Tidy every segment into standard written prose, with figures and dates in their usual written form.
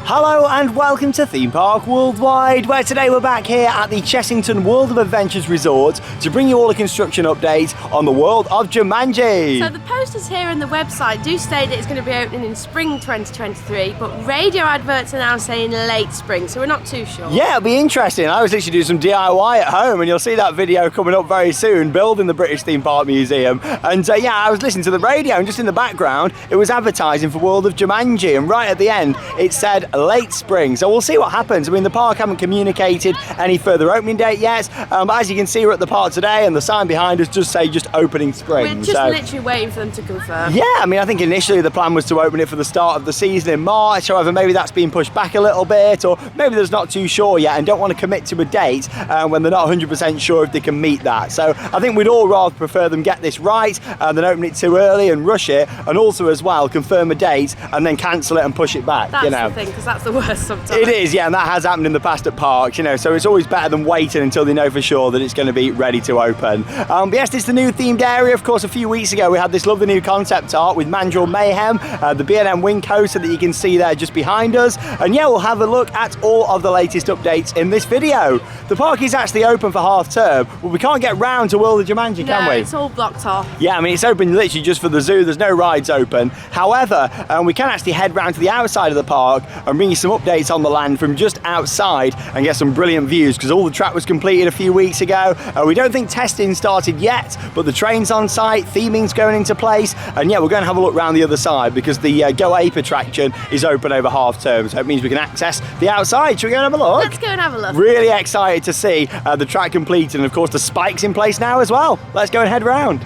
Hello and welcome to Theme Park Worldwide, where today we're back here at the Chessington World of Adventures Resort to bring you all a construction update on the world of Jumanji. So the posters here on the website do state that it's going to be opening in spring 2023, but radio adverts are now saying late spring, so we're not too sure. Yeah, it'll be interesting. I was literally doing some DIY at home, and you'll see that video coming up very soon, building the British Theme Park Museum. And yeah, I was listening to the radio, and just in the background, it was advertising for World of Jumanji, and right at the end, it said late spring. So we'll see what happens. I mean, the park haven't communicated any further opening date yet, but as you can see, we're at the park today, and the sign behind us does say just opening spring. We're just literally waiting for them to confirm. Yeah, I mean, I think initially the plan was to open it for the start of the season in March. However, maybe that's been pushed back a little bit, or maybe they're not too sure yet and don't want to commit to a date when they're not 100% sure if they can meet that. So I think we'd all rather prefer them get this right than open it too early and rush it, and also as well confirm a date and then cancel it and push it back. That's the thing, because that's the worst sometimes. It is, yeah, and that has happened in the past at parks, so it's always better than waiting until they know for sure that it's going to be ready to open. But yes, it's the new themed area. Of course, a few weeks ago we had this lovely new concept art with Mandrill Mayhem, the B&M wing coaster that you can see there just behind us. And yeah, we'll have a look at all of the latest updates in this video. The park is actually open for half term, but we can't get round to World of Jumanji, can we? No, it's all blocked off. Yeah, I mean, it's open literally just for the zoo. There's no rides open. However, we can actually head round to the outside of the park and bring you some updates on the land from just outside and get some brilliant views, because all the track was completed a few weeks ago. We don't think testing started yet, but the train's on site, theming's going into place, and yeah, we're going to have a look around the other side because the Go Ape attraction is open over half term, so it means we can access the outside. Should we go and have a look? Let's go and have a look. Really excited to see the track completed, and of course the spikes in place now as well. Let's go and head round.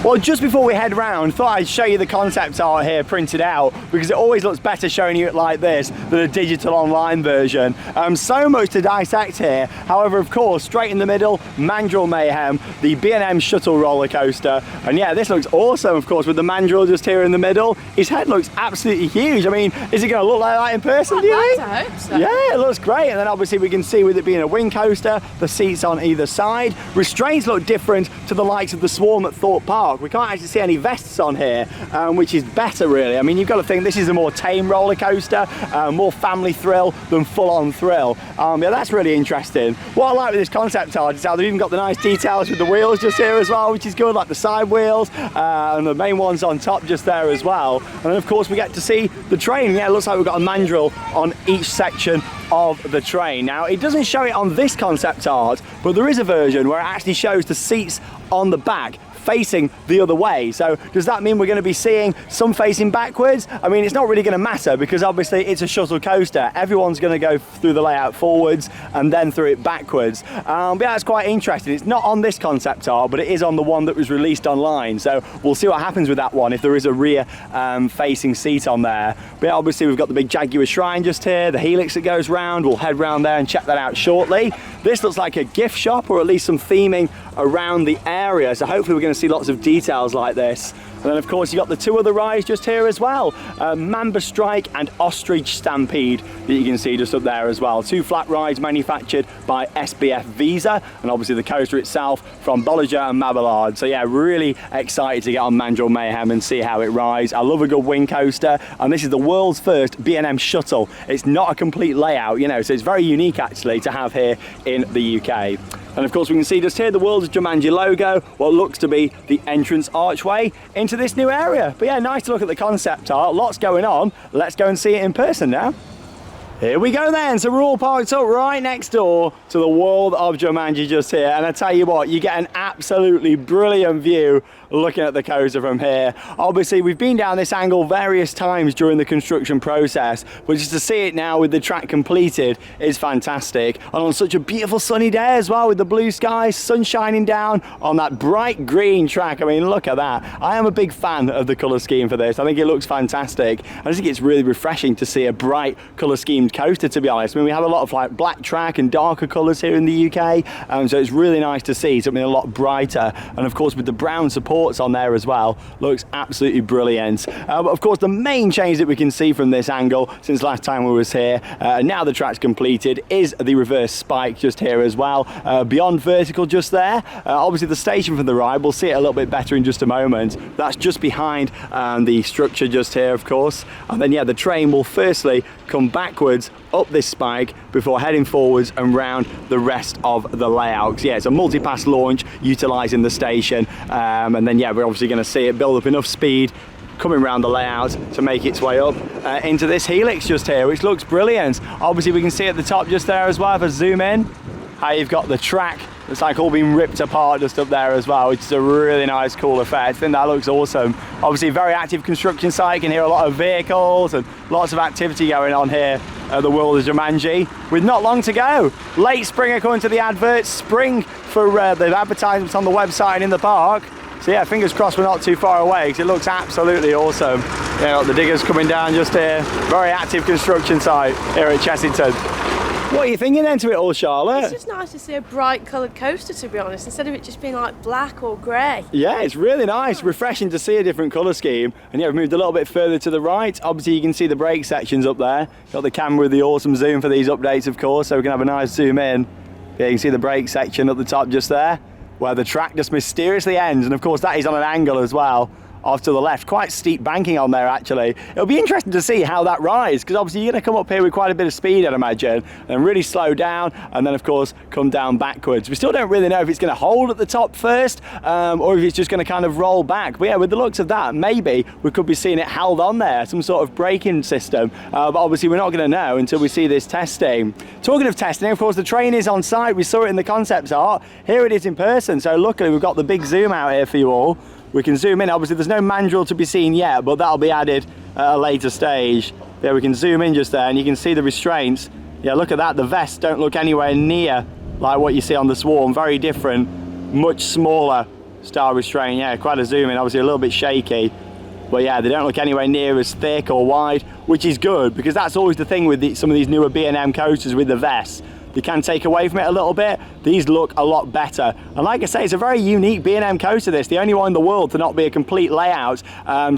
Well, just before we head round, thought I'd show you the concept art here printed out, because it always looks better showing you it like this than a digital online version. So much to dissect here. However, of course, straight in the middle, Mandrill Mayhem, the B&M shuttle roller coaster. And yeah, this looks awesome, of course, with the Mandrill just here in the middle. His head looks absolutely huge. I mean, is it going to look like that in person, do you think? I hope so. Yeah, it looks great. And then obviously we can see, with it being a wing coaster, the seats on either side. Restraints look different to the likes of the Swarm at Thorpe Park. We can't actually see any vests on here, which is better really. I mean, you've got to think this is a more tame roller coaster, more family thrill than full-on thrill. Yeah, that's really interesting. What I like with this concept art is how they've even got the nice details with the wheels just here as well, which is good, like the side wheels, and the main ones on top just there as well. And then of course we get to see the train. Yeah, it looks like we've got a mandrill on each section of the train. Now, it doesn't show it on this concept art, but there is a version where it actually shows the seats on the back facing the other way. So does that mean we're going to be seeing some facing backwards? I mean, it's not really going to matter, because obviously it's a shuttle coaster. Everyone's going to go through the layout forwards and then through it backwards. But yeah, it's quite interesting. It's not on this concept art, but it is on the one that was released online. So we'll see what happens with that one, if there is a rear facing seat on there. But yeah, obviously we've got the big Jaguar shrine just here, the helix that goes round. We'll head round there and check that out shortly. This looks like a gift shop, or at least some theming around the area. So hopefully we're going to see lots of details like this. And then of course you've got the two other rides just here as well, Mamba Strike and Ostrich Stampede, that you can see just up there as well. Two flat rides manufactured by SBF Visa, and obviously the coaster itself from Bolliger and Mabillard. So yeah, really excited to get on Mandrill Mayhem and see how it rides. I love a good wing coaster, and this is the world's first B&M shuttle. It's not a complete layout, so it's very unique actually to have here in the UK. And of course we can see just here the World of Jumanji logo, what looks to be the entrance archway into this new area. But yeah, nice to look at the concept art, lots going on. Let's go and see it in person now. Here we go then, so we're all parked up right next door to the World of Jumanji just here, and I tell you what, you get an absolutely brilliant view looking at the coaster from here. Obviously we've been down this angle various times during the construction process, but just to see it now with the track completed is fantastic, and on such a beautiful sunny day as well, with the blue skies, sun shining down on that bright green track. I mean, look at that. I am a big fan of the colour scheme for this. I think it looks fantastic. I just think it's really refreshing to see a bright colour scheme themed coaster, to be honest. I mean, we have a lot of like black track and darker colours here in the UK, so it's really nice to see something a lot brighter. And of course, with the brown supports on there as well, looks absolutely brilliant. But of course, the main change that we can see from this angle since last time we was here, now the track's completed, is the reverse spike just here as well, beyond vertical just there. Obviously, the station for the ride, we'll see it a little bit better in just a moment. That's just behind the structure just here, of course. And then, yeah, the train will firstly come backwards up this spike before heading forwards and round the rest of the layout. Yeah, it's a multi-pass launch utilising the station. And then, yeah, we're obviously going to see it build up enough speed coming around the layout to make its way up into this helix just here, which looks brilliant. Obviously, we can see at the top just there as well, if I zoom in, how you've got the track. It's like all being ripped apart just up there as well, which is a really nice, cool effect. I think that looks awesome. Obviously, very active construction site. You can hear a lot of vehicles and lots of activity going on here at the World of Jumanji, with not long to go. Late spring, according to the adverts. Spring for the advertisements on the website and in the park. So yeah, fingers crossed we're not too far away, because it looks absolutely awesome. You know, the diggers coming down just here. Very active construction site here at Chessington. What are you thinking then to it all, Charlotte? It's just nice to see a bright coloured coaster, to be honest, instead of it just being like black or grey. Yeah, it's really nice, refreshing to see a different colour scheme. And yeah, we've moved a little bit further to the right. Obviously, you can see the brake sections up there. Got the camera with the awesome zoom for these updates, of course, so we can have a nice zoom in. Yeah, you can see the brake section at the top just there, where the track just mysteriously ends. And of course, that is on an angle as well, off to the left. Quite steep banking on there, actually. It'll be interesting to see how that rides, because obviously you're going to come up here with quite a bit of speed, I'd imagine, and really slow down, and then of course come down backwards. We still don't really know if it's going to hold at the top first, or if it's just going to kind of roll back. But yeah, with the looks of that, maybe we could be seeing it held on there, some sort of braking system. But obviously we're not going to know until we see this testing. Talking of testing, of course, the train is on site. We saw it in the concept art. Here it is in person. So luckily we've got the big zoom out here for you all. We can zoom in. Obviously there's no mandrill to be seen yet, but that'll be added at a later stage. Yeah, we can zoom in just there and you can see the restraints. Yeah, look at that. The vests don't look anywhere near like what you see on the Swarm. Very different, much smaller style restraint. Yeah, quite a zoom in, obviously a little bit shaky. But yeah, they don't look anywhere near as thick or wide, which is good, because that's always the thing with some of these newer B&M coasters with the vests. They can take away from it a little bit. These look a lot better. And like I say, it's a very unique B&M coaster, this. The only one in the world to not be a complete layout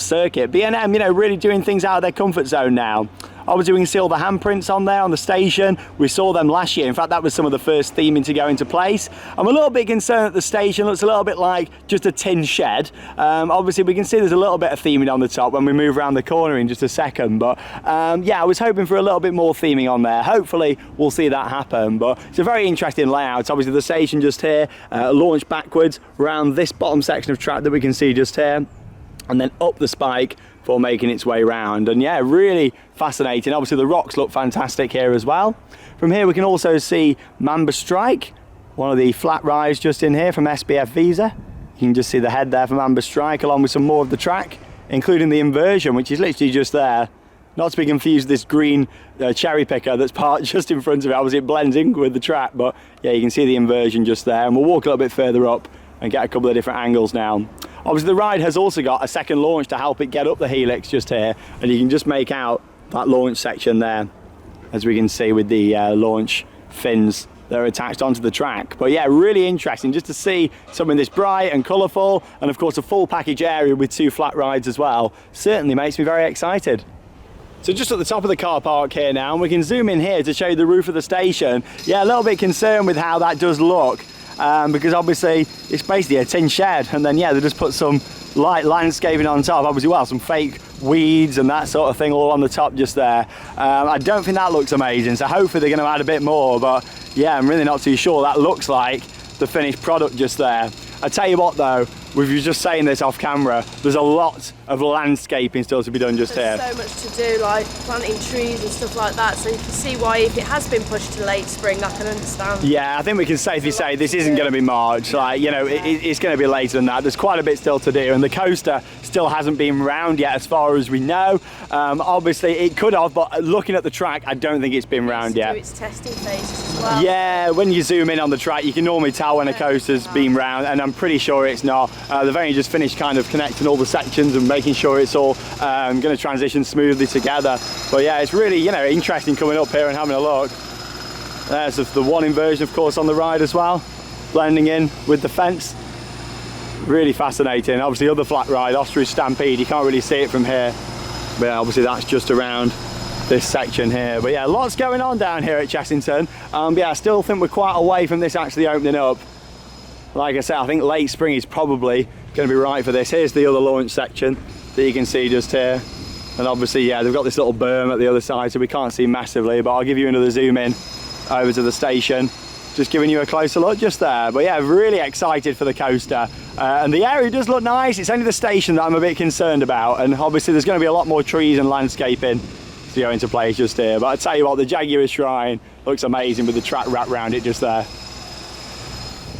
circuit. B&M, you know, really doing things out of their comfort zone now. Obviously, we can see all the handprints on there on the station. We saw them last year. In fact, that was some of the first theming to go into place. I'm a little bit concerned that the station looks a little bit like just a tin shed. Obviously, we can see there's a little bit of theming on the top when we move around the corner in just a second. But yeah, I was hoping for a little bit more theming on there. Hopefully, we'll see that happen. But it's a very interesting layout. Obviously, the station just here, launched backwards around this bottom section of track that we can see just here, and then up the spike for making its way round. And yeah, really fascinating. Obviously the rocks look fantastic here as well. From here we can also see Mamba Strike, one of the flat rides just in here from SBF Visa. You can just see the head there for Mamba Strike, along with some more of the track, including the inversion, which is literally just there. Not to be confused with this green cherry picker that's parked just in front of it. Obviously it blends in with the track, but yeah, you can see the inversion just there. And we'll walk a little bit further up and get a couple of different angles now. Obviously the ride has also got a second launch to help it get up the helix just here, and you can just make out that launch section there, as we can see with the launch fins that are attached onto the track. But yeah, really interesting just to see something this bright and colourful, and of course a full package area with 2 flat rides as well. Certainly makes me very excited. So just at the top of the car park here now, and we can zoom in here to show you the roof of the station. Yeah, a little bit concerned with how that does look. Because obviously it's basically a tin shed, and then yeah, they just put some light landscaping on top, obviously, well, some fake weeds and that sort of thing all on the top just there. I don't think that looks amazing, so hopefully they're going to add a bit more, but yeah, I'm really not too sure. That looks like the finished product just there. I tell you what though, with you just saying this off camera, there's a lot of landscaping still to be done just here. There's so much to do, like planting trees and stuff like that, so you can see why if it has been pushed to late spring, I can understand. Yeah, I think we can safely say this isn't going to be March, like, you know, it's going to be later than that. There's quite a bit still to do, and the coaster still hasn't been round yet as far as we know. Obviously it could have, but looking at the track, I don't think it's been round yet. It's testing phases. well. Yeah, when you zoom in on the track, you can normally tell when a coaster's been round, and I'm pretty sure it's not. They've only just finished kind of connecting all the sections and making sure it's all going to transition smoothly together. But yeah, it's really, you know, interesting coming up here and having a look. There's the one inversion, of course, on the ride as well, blending in with the fence. Really fascinating. Obviously, the other flat ride, Ostrich Stampede, you can't really see it from here. But yeah, obviously that's just around this section here. But yeah, lots going on down here at Chessington. Yeah, I still think we're quite away from this actually opening up. Like I said, I think late spring is probably going to be right for this. Here's the other launch section that you can see just here. And obviously, yeah, they've got this little berm at the other side, so we can't see massively, but I'll give you another zoom in over to the station. Just giving you a closer look just there. But yeah, really excited for the coaster. And the area does look nice. It's only the station that I'm a bit concerned about. And obviously there's going to be a lot more trees and landscaping to go into place just here. But I tell you what, the Jaguar Shrine looks amazing with the track wrapped around it just there.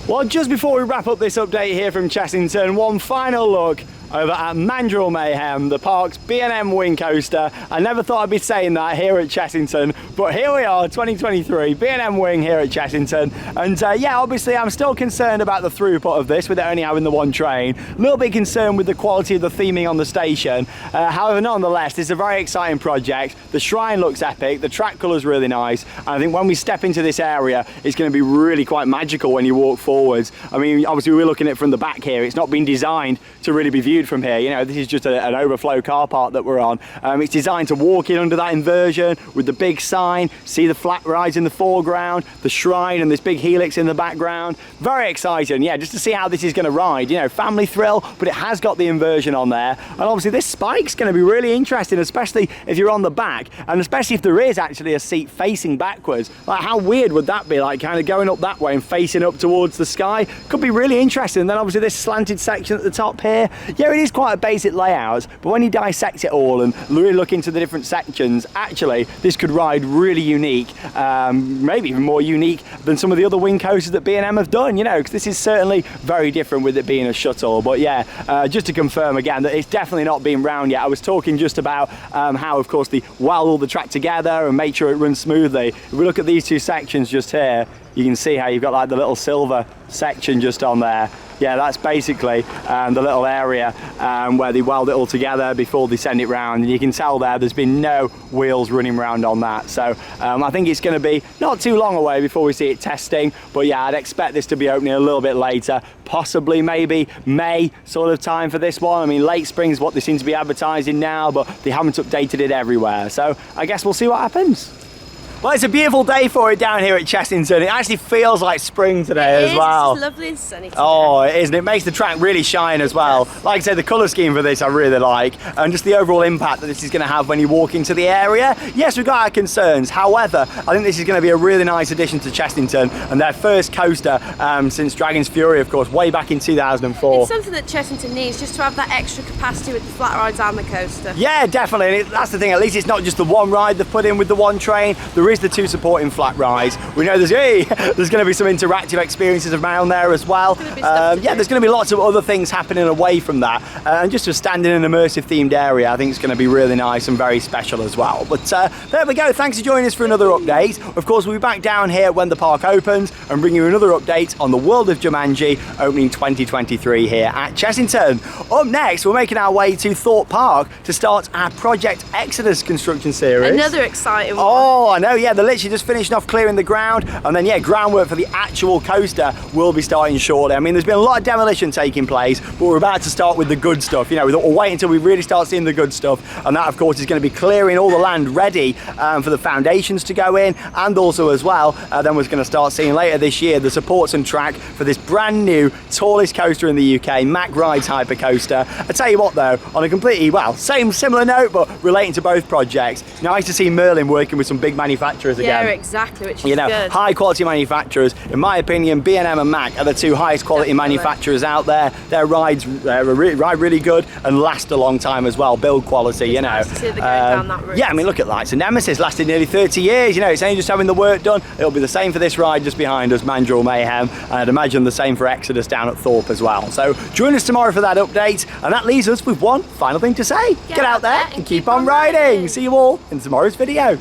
Well, just before we wrap up this update here from Chessington, one final look over at Mandrill Mayhem, the park's B&M wing coaster. I never thought I'd be saying that here at Chessington, but here we are, 2023, B&M wing here at Chessington. And yeah, obviously I'm still concerned about the throughput of this with it only having the one train. A little bit concerned with the quality of the theming on the station. However, nonetheless, it's a very exciting project. The shrine looks epic, the track colour's really nice, and I think when we step into this area, it's going to be really quite magical when you walk forwards. I mean, obviously we're looking at it from the back here. It's not been designed to really be viewed from here. You know, this is just an overflow car park that we're on. It's designed to walk in under that inversion with the big sign, see the flat rides in the foreground, the shrine and this big helix in the background. Very exciting, yeah, just to see how this is going to ride. You know, family thrill, but it has got the inversion on there. And obviously this spike's going to be really interesting, especially if you're on the back, and especially if there is actually a seat facing backwards. Like, how weird would that be, like kind of going up that way and facing up towards the sky? Could be really interesting. And then obviously this slanted section at the top here, yeah, it is quite a basic layout, but when you dissect it all and really look into the different sections, actually this could ride really unique, maybe even more unique than some of the other wing coasters that B&M have done, you know, because this is certainly very different with it being a shuttle. But yeah, just to confirm again that it's definitely not been round yet. I was talking just about how, of course, they weld all the track together and make sure it runs smoothly. If we look at these two sections just here, you can see how you've got like the little silver section just on there. Yeah, that's basically the little area where they weld it all together before they send it round, and you can tell there's been no wheels running around on that. So I think it's going to be not too long away before we see it testing, but yeah, I'd expect this to be opening a little bit later, possibly maybe May sort of time for this one. I mean, late spring is what they seem to be advertising now, but they haven't updated it everywhere, so I guess we'll see what happens. Well, it's a beautiful day for it down here at Chessington. It actually feels like spring today as well. It's lovely and sunny today. Oh, it is, and it makes the track really shine as well. Like I said, the colour scheme for this I really like, and just the overall impact that this is going to have when you walk into the area. Yes, we've got our concerns. However, I think this is going to be a really nice addition to Chessington, and their first coaster since Dragon's Fury, of course, way back in 2004. It's something that Chessington needs, just to have that extra capacity with the flat rides and the coaster. Yeah, definitely. And that's the thing. At least it's not just the one ride they've put in with the one train. There is the two supporting flat rides. We know there's going to be some interactive experiences around there as well. Yeah, there's going to be lots of other things happening away from that. And just to stand in an immersive themed area, I think it's going to be really nice and very special as well. But there we go. Thanks for joining us for another update. Of course, we'll be back down here when the park opens and bring you another update on the world of Jumanji opening 2023 here at Chessington. Up next, we're making our way to Thorpe Park to start our Project Exodus construction series. Another exciting one. Oh, I know, yeah, they're literally just finishing off clearing the ground, and then yeah, groundwork for the actual coaster will be starting shortly. I mean, there's been a lot of demolition taking place, but we're about to start with the good stuff. You know, we'll wait until we really start seeing the good stuff, and that of course is going to be clearing all the land ready for the foundations to go in, and also as well then we're going to start seeing later this year the supports and track for this brand new tallest coaster in the UK, Mack Rides Hyper Coaster. I tell you what though, on a completely, well, similar note, but relating to both projects, nice to see Merlin working with some big manufacturers again. Yeah, exactly, which is good. High quality manufacturers. In my opinion, B&M and Mack are the two highest quality manufacturers out there. Their rides ride really good and last a long time as well. Build quality, you know. Nice to see they're going down that route. Yeah, I mean, look at lights. And Nemesis lasted nearly 30 years. You know, it's only just having the work done. It'll be the same for this ride just behind us, Mandrill Mayhem, and I'd imagine the same for Exodus down at Thorpe as well. So join us tomorrow for that update, and that leaves us with one final thing to say. Get out there and keep on riding. See you all in tomorrow's video.